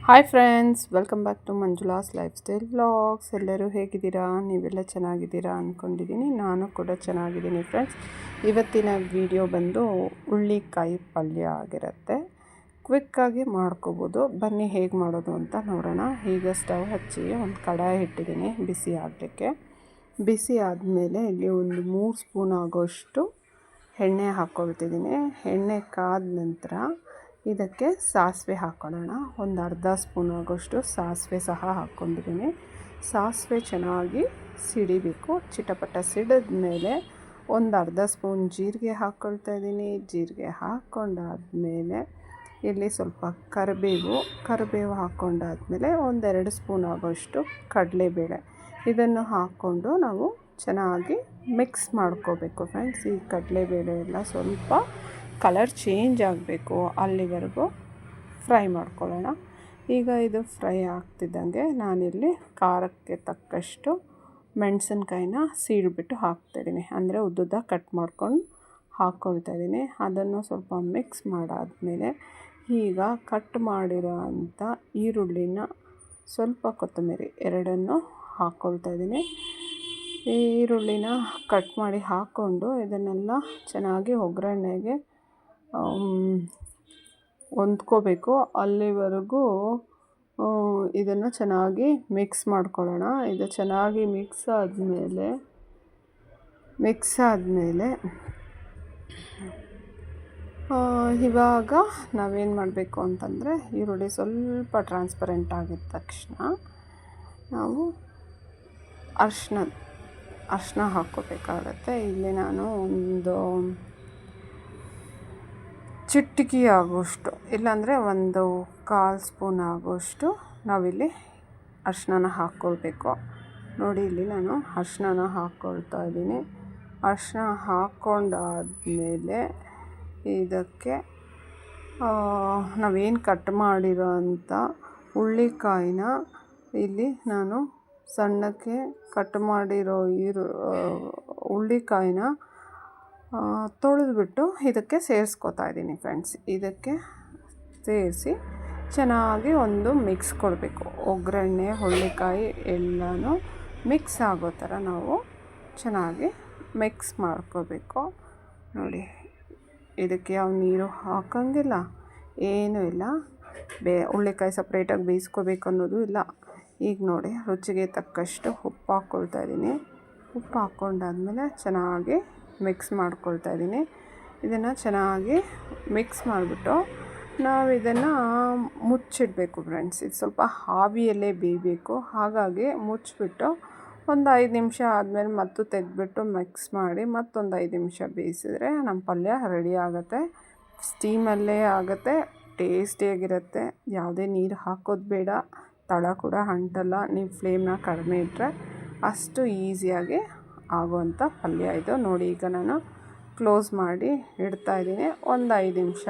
Hi friends, welcome back to Manjula's lifestyle vlogs. ಎಲ್ಲರೂ ಹೇಗಿದ್ದೀರಾ? ನೀವೆಲ್ಲ ಚೆನ್ನಾಗಿದ್ದೀರಾ ಅಂದ್ಕೊಂಡಿದ್ದೀನಿ. ನಾನು ಕೂಡ ಚೆನ್ನಾಗಿದ್ದೀನಿ ಫ್ರೆಂಡ್ಸ್. ಇವತ್ತಿನ ವಿಡಿಯೋ ಬಂದು ಹುಳ್ಳಿಕಾಯಿ ಪಲ್ಯ ಆಗಿರುತ್ತೆ. ಕ್ವಿಕ್ಕಾಗಿ ಮಾಡ್ಕೋಬೋದು. ಬನ್ನಿ ಹೇಗೆ ಮಾಡೋದು ಅಂತ ನೋಡೋಣ. ಈಗ ಸ್ಟವ್ ಹಚ್ಚಿ ಒಂದು ಕಡಾಯಿ ಇಟ್ಟಿದ್ದೀನಿ ಬಿಸಿ ಆಗಲಿಕ್ಕೆ. ಬಿಸಿ ಆದಮೇಲೆ ಇಲ್ಲಿ ಒಂದು 3 ಸ್ಪೂನ್ ಆಗೋಷ್ಟು ಎಣ್ಣೆ ಹಾಕ್ಕೊಳ್ತಿದ್ದೀನಿ. ಎಣ್ಣೆ ಕಾದ ನಂತರ ಇದಕ್ಕೆ ಸಾಸಿವೆ ಹಾಕ್ಕೊಳ್ಳೋಣ. ಒಂದು ಅರ್ಧ ಸ್ಪೂನ್ ಆಗೋಷ್ಟು ಸಾಸಿವೆ ಸಹ ಹಾಕ್ಕೊಂಡಿದ್ದೀನಿ. ಸಾಸಿವೆ ಚೆನ್ನಾಗಿ ಸಿಡಿಬೇಕು. ಚಿಟಪಟ ಸಿಡಿದ ಮೇಲೆ ಒಂದು ಅರ್ಧ ಸ್ಪೂನ್ ಜೀರಿಗೆ ಹಾಕ್ಕೊಳ್ತಾಯಿದ್ದೀನಿ. ಜೀರಿಗೆ ಹಾಕ್ಕೊಂಡಾದಮೇಲೆ ಇಲ್ಲಿ ಸ್ವಲ್ಪ ಕರಿಬೇವು ಹಾಕ್ಕೊಂಡಾದಮೇಲೆ 1-2 ಸ್ಪೂನ್ ಆಗೋಷ್ಟು ಕಡಲೆಬೇಳೆ ಇದನ್ನು ಹಾಕ್ಕೊಂಡು ನಾವು ಚೆನ್ನಾಗಿ ಮಿಕ್ಸ್ ಮಾಡ್ಕೋಬೇಕು ಫ್ರೆಂಡ್ಸ್. ಈ ಕಡಲೆಬೇಳೆ ಎಲ್ಲ ಸ್ವಲ್ಪ ಕಲರ್ ಚೇಂಜ್ ಆಗಬೇಕು, ಅಲ್ಲಿವರೆಗೂ ಫ್ರೈ ಮಾಡ್ಕೊಳ್ಳೋಣ. ಈಗ ಇದು ಫ್ರೈ ಆಗ್ತಿದ್ದಂಗೆ ನಾನಿಲ್ಲಿ ಖಾರಕ್ಕೆ ತಕ್ಕಷ್ಟು ಮೆಣಸಿನ್ಕಾಯಿನ ಸೀಳ್ಬಿಟ್ಟು ಹಾಕ್ತಾಯಿದ್ದೀನಿ. ಅಂದರೆ ಉದ್ದುದ್ದ ಕಟ್ ಮಾಡ್ಕೊಂಡು ಹಾಕ್ಕೊಳ್ತಾಯಿದ್ದೀನಿ. ಅದನ್ನು ಸ್ವಲ್ಪ ಮಿಕ್ಸ್ ಮಾಡಾದಮೇಲೆ ಈಗ ಕಟ್ ಮಾಡಿರೋ ಅಂಥ ಈರುಳ್ಳಿನ, ಸ್ವಲ್ಪ ಕೊತ್ತಂಬರಿ ಎರಡನ್ನು ಹಾಕ್ಕೊಳ್ತಾಯಿದ್ದೀನಿ. ಈರುಳ್ಳಿನ ಕಟ್ ಮಾಡಿ ಹಾಕ್ಕೊಂಡು ಇದನ್ನೆಲ್ಲ ಚೆನ್ನಾಗಿ ಒಗ್ಗರಣೆಗೆ ಹೊಂದ್ಕೋಬೇಕು. ಅಲ್ಲಿವರೆಗೂ ಇದನ್ನು ಚೆನ್ನಾಗಿ ಮಿಕ್ಸ್ ಮಾಡ್ಕೊಳ್ಳೋಣ. ಇದು ಚೆನ್ನಾಗಿ ಮಿಕ್ಸ್ ಆದಮೇಲೆ ಇವಾಗ ನಾವೇನು ಮಾಡಬೇಕು ಅಂತಂದರೆ, ಈರುಳ್ಳಿ ಸ್ವಲ್ಪ ಟ್ರಾನ್ಸ್ಪರೆಂಟ್ ಆಗಿದ ತಕ್ಷಣ ನಾವು ಅರಿಶಿನ ಹಾಕ್ಕೋಬೇಕಾಗತ್ತೆ. ಇಲ್ಲಿ ನಾನು ಒಂದು ಚಿಟಿಕೆ ಆಗೋಷ್ಟು, ಇಲ್ಲಾಂದರೆ ಒಂದು 1/4 ಸ್ಪೂನ್ ಆಗೋಷ್ಟು ನಾವಿಲ್ಲಿ ಅರಿಶಿನ ಹಾಕ್ಕೊಳ್ಬೇಕು. ನೋಡಿ, ಇಲ್ಲಿ ನಾನು ಅರಿಶಿನ ಹಾಕ್ಕೊಳ್ತಾ ಇದ್ದೀನಿ. ಅರಿಶಿನ ಹಾಕ್ಕೊಂಡಾದಮೇಲೆ ಇದಕ್ಕೆ ನಾವೇನು ಕಟ್ ಮಾಡಿರೋ ಅಂಥ ಹುಳ್ಳಿಕಾಯಿನ ಇಲ್ಲಿ ನಾನು ಸಣ್ಣಕ್ಕೆ ಕಟ್ ಮಾಡಿರೋ ಹುಳ್ಳಿಕಾಯಿನ ತೊಳೆದ್ಬಿಟ್ಟು ಇದಕ್ಕೆ ಸೇರಿಸ್ಕೊತಾ ಇದ್ದೀನಿ ಫ್ರೆಂಡ್ಸ್. ಇದಕ್ಕೆ ಸೇರಿಸಿ ಚೆನ್ನಾಗಿ ಒಂದು ಮಿಕ್ಸ್ ಕೊಡಬೇಕು. ಒಗ್ಗರಣೆ, ಹುಳ್ಳಿಕಾಯಿ ಎಲ್ಲನೂ ಮಿಕ್ಸ್ ಆಗೋ ಥರ ನಾವು ಚೆನ್ನಾಗಿ ಮಿಕ್ಸ್ ಮಾಡ್ಕೋಬೇಕು. ನೋಡಿ, ಇದಕ್ಕೆ ಯಾವ ನೀರು ಹಾಕೋಂಗಿಲ್ಲ, ಏನೂ ಇಲ್ಲ. ಹುಳ್ಳಿಕಾಯಿ ಸಪ್ರೇಟಾಗಿ ಬೇಯಿಸ್ಕೋಬೇಕು ಅನ್ನೋದು ಇಲ್ಲ. ಈಗ ನೋಡಿ, ರುಚಿಗೆ ತಕ್ಕಷ್ಟು ಉಪ್ಪು ಹಾಕ್ಕೊಳ್ತಾ ಇದ್ದೀನಿ. ಉಪ್ಪು ಹಾಕ್ಕೊಂಡಾದ್ಮೇಲೆ ಚೆನ್ನಾಗಿ ಮಿಕ್ಸ್ ಮಾಡ್ಕೊಳ್ತಾ ಇದ್ದೀನಿ. ಇದನ್ನು ಚೆನ್ನಾಗಿ ಮಿಕ್ಸ್ ಮಾಡಿಬಿಟ್ಟು ನಾವು ಇದನ್ನು ಮುಚ್ಚಿಡಬೇಕು ಫ್ರೆಂಡ್ಸ್. ಇದು ಸ್ವಲ್ಪ ಆವಿಯಲ್ಲೇ ಬೇಯಬೇಕು. ಹಾಗಾಗಿ ಮುಚ್ಚಿಬಿಟ್ಟು ಒಂದು 5 ನಿಮಿಷ ಆದಮೇಲೆ ಮತ್ತು ತೆಗೆದ್ಬಿಟ್ಟು ಮಿಕ್ಸ್ ಮಾಡಿ ಮತ್ತೊಂದು 5 ನಿಮಿಷ ಬೇಯಿಸಿದ್ರೆ ನಮ್ಮ ಪಲ್ಯ ರೆಡಿ ಆಗುತ್ತೆ. ಸ್ಟೀಮಲ್ಲೇ ಆಗುತ್ತೆ, ಟೇಸ್ಟಿಯಾಗಿರುತ್ತೆ. ಯಾವುದೇ ನೀರು ಹಾಕೋದು ಬೇಡ, ತಳ ಕೂಡ ಅಂಟಲ್ಲ. ನೀವು ಫ್ಲೇಮ್ನ ಕಡಿಮೆ ಇಟ್ಟರೆ ಅಷ್ಟು ಈಸಿಯಾಗಿ ಆಗುವಂಥ ಪಲ್ಯ ಇದು. ನೋಡಿ, ಈಗ ನಾನು ಕ್ಲೋಸ್ ಮಾಡಿ ಇಡ್ತಾಯಿದ್ದೀನಿ. ಒಂದು 5 ನಿಮಿಷ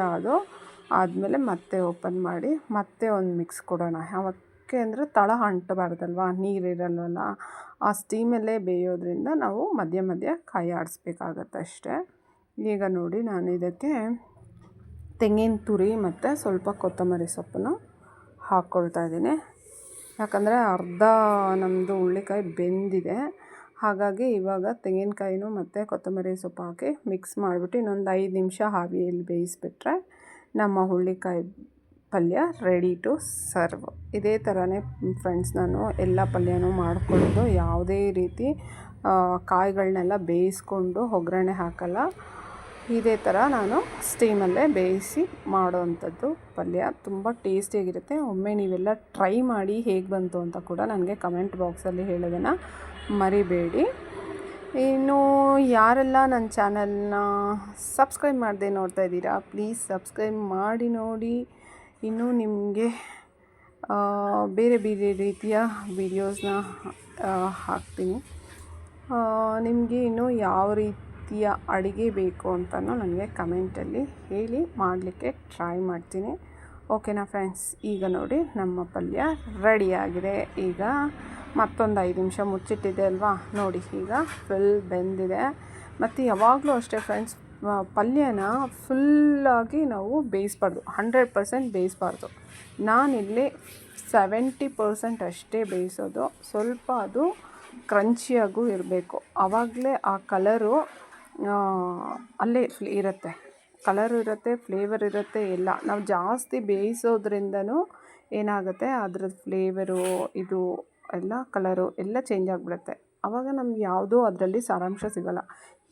ಆದಮೇಲೆ ಮತ್ತೆ ಓಪನ್ ಮಾಡಿ ಮತ್ತೆ ಒಂದು ಮಿಕ್ಸ್ ಕೊಡೋಣ. ಯಾವಕ್ಕೆ ಅಂದರೆ ತಳ ಅಂಟಬಾರ್ದಲ್ವ, ನೀರಿರಲ್ವಲ್ಲ. ಆ ಸ್ಟೀಮಲ್ಲೇ ಬೇಯೋದ್ರಿಂದ ನಾವು ಮಧ್ಯ ಮಧ್ಯ ಕೈ ಆಡಿಸ್ಬೇಕಾಗತ್ತೆ ಅಷ್ಟೇ. ಈಗ ನೋಡಿ, ನಾನು ಇದಕ್ಕೆ ತೆಂಗಿನ ತುರಿ ಮತ್ತು ಸ್ವಲ್ಪ ಕೊತ್ತಂಬರಿ ಸೊಪ್ಪನ್ನು ಹಾಕ್ಕೊಳ್ತಾ ಇದ್ದೀನಿ. ಯಾಕಂದರೆ ಅರ್ಧ ನಮ್ಮದು ಹುಳ್ಳಿಕಾಯಿ ಬೆಂದಿದೆ. ಹಾಗಾಗಿ ಇವಾಗ ತೆಂಗಿನಕಾಯಿನೂ ಮತ್ತು ಕೊತ್ತಂಬರಿ ಸೊಪ್ಪು ಹಾಕಿ ಮಿಕ್ಸ್ ಮಾಡಿಬಿಟ್ಟು ಇನ್ನೊಂದು 5 ನಿಮಿಷ ಆವಿಯಲ್ಲಿ ಬೇಯಿಸಿಬಿಟ್ರೆ ನಮ್ಮ ಹುಳ್ಳಿಕಾಯಿ ಪಲ್ಯ ರೆಡಿ ಟು ಸರ್ವ್. ಇದೇ ಥರನೇ ಫ್ರೆಂಡ್ಸ್ ನಾನು ಎಲ್ಲ ಪಲ್ಯನೂ ಮಾಡ್ಕೊಳ್ಳೋದು. ಯಾವುದೇ ರೀತಿ ಕಾಯಿಗಳನ್ನೆಲ್ಲ ಬೇಯಿಸ್ಕೊಂಡು ಒಗ್ಗರಣೆ ಹಾಕಲ್ಲ. ಇದೇ ಥರ ನಾನು ಸ್ಟೀಮಲ್ಲೇ ಬೇಯಿಸಿ ಮಾಡೋವಂಥದ್ದು ಪಲ್ಯ. ತುಂಬ ಟೇಸ್ಟಿಯಾಗಿರುತ್ತೆ. ಒಮ್ಮೆ ನೀವೆಲ್ಲ ಟ್ರೈ ಮಾಡಿ ಹೇಗೆ ಬಂತು ಅಂತ ಕೂಡ ನನಗೆ ಕಮೆಂಟ್ ಬಾಕ್ಸಲ್ಲಿ ಹೇಳೋದನ್ನು ಮರಿಬೇಡಿ. ಇನ್ನು ಯಾರೆಲ್ಲ ನನ್ನ ಚಾನಲ್ನ ಸಬ್ಸ್ಕ್ರೈಬ್ ಮಾಡದೆ ನೋಡ್ತಾ ಇದ್ದೀರಾ, ಪ್ಲೀಸ್ ಸಬ್ಸ್ಕ್ರೈಬ್ ಮಾಡಿ ನೋಡಿ. ಇನ್ನೂ ನಿಮಗೆ ಬೇರೆ ಬೇರೆ ರೀತಿಯ ವೀಡಿಯೋಸ್ನ ಹಾಕ್ತೀನಿ. ನಿಮಗೆ ಇನ್ನೂ ಯಾವ ರೀತಿಯ ಅಡುಗೆ ಬೇಕು ಅಂತಲೂ ನನಗೆ ಕಮೆಂಟಲ್ಲಿ ಹೇಳಿ, ಮಾಡಲಿಕ್ಕೆ ಟ್ರೈ ಮಾಡ್ತೀನಿ. ಓಕೆನಾ ಫ್ರೆಂಡ್ಸ್? ಈಗ ನೋಡಿ, ನಮ್ಮ ಪಲ್ಯ ರೆಡಿಯಾಗಿದೆ. ಈಗ ಮತ್ತೊಂದು 5 ನಿಮಿಷ ಮುಚ್ಚಿಟ್ಟಿದೆ ಅಲ್ವಾ, ನೋಡಿ ಈಗ ಫುಲ್ ಬೆಂದಿದೆ. ಮತ್ತು ಯಾವಾಗಲೂ ಅಷ್ಟೇ ಫ್ರೆಂಡ್ಸ್, ಪಲ್ಯನ ಫುಲ್ಲಾಗಿ ನಾವು ಬೇಯಿಸ್ಬಾರ್ದು, 100% ಬೇಯಿಸ್ಬಾರ್ದು. ನಾನಿಲ್ಲಿ 70% ಅಷ್ಟೇ ಬೇಯಿಸೋದು. ಸ್ವಲ್ಪ ಅದು ಕ್ರಂಚಿಯಾಗೂ ಇರಬೇಕು. ಆವಾಗಲೇ ಆ ಕಲರು ಅಲ್ಲೇ ಇರುತ್ತೆ, ಕಲರ್ ಇರುತ್ತೆ, ಫ್ಲೇವರ್ ಇರುತ್ತೆ ಎಲ್ಲ. ನಾವು ಜಾಸ್ತಿ ಬೇಯಿಸೋದ್ರಿಂದನೂ ಏನಾಗುತ್ತೆ, ಅದ್ರದ್ದು ಫ್ಲೇವರು ಇದು ಎಲ್ಲ ಕಲರು ಎಲ್ಲ ಚೇಂಜ್ ಆಗಿಬಿಡುತ್ತೆ. ಆವಾಗ ನಮ್ಗೆ ಯಾವುದೂ ಅದರಲ್ಲಿ ಸಾರಾಂಶ ಸಿಗೋಲ್ಲ.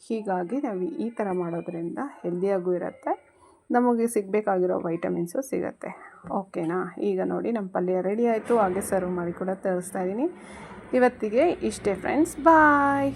ಹೀಗಾಗಿ ನಾವು ಈ ಥರ ಮಾಡೋದ್ರಿಂದ ಹೆಲ್ದಿಯಾಗೂ ಇರುತ್ತೆ, ನಮಗೆ ಸಿಗಬೇಕಾಗಿರೋ ವೈಟಮಿನ್ಸು ಸಿಗುತ್ತೆ. ಓಕೆನಾ? ಈಗ ನೋಡಿ ನಮ್ಮ ಪಲ್ಯ ರೆಡಿ ಆಯಿತು. ಹಾಗೆ ಸರ್ವ್ ಮಾಡಿ ಕೂಡ ತೋರಿಸ್ತಾ ಇದ್ದೀನಿ. ಇವತ್ತಿಗೆ ಇಷ್ಟೇ ಫ್ರೆಂಡ್ಸ್, ಬಾಯ್.